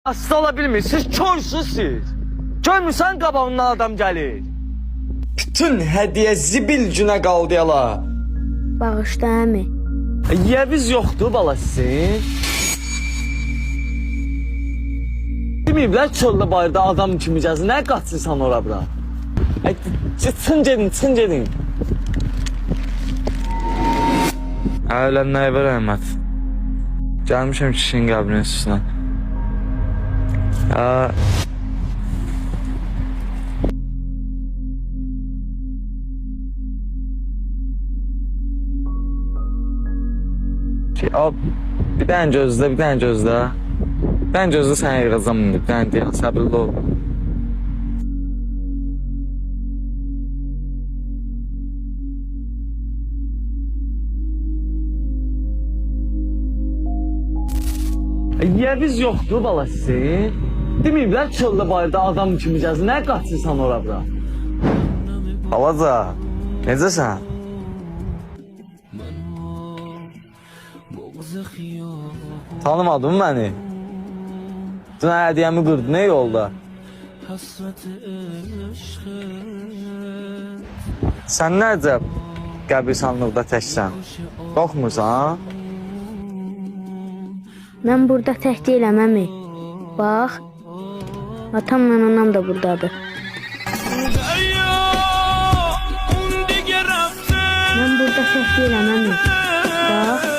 Asla ola bilmir, siz körsüz siz. Görmürsən qabağından adam gəlir. Bütün hədiyyə zibil günə qaldı yala. Bağışla əmi. Yeviz yoxdur bala sizin. Deməyiblər çöldə bayırda adam kimi gəzin, nə qaçırsan ora bura? Çıxın gedin. Ələm nəyə ver Əhməd? Gəlmişəm kişinin qəbrinin üstünə. Bir dənə gözlə. Bir dənə gözlə sənə yığacam indi. Bir dənə deyən, səbirli ol. Yeviz yoxdur bala sizin. Deməyiblər çöldə bayırda adam kimi gəzin, nə qaçırsan ora bura? Halaca, necəsən? Tanımadın məni? Dünə hədiyəmi qırdı, nə yolda? Sən nəcə qəbirstanlıqda təksən? Qorxmursan? Mən burada tək deyiləm əmi. Bax, atamla anam da buradadır. Mən burada tək deyiləm əmi. Bax.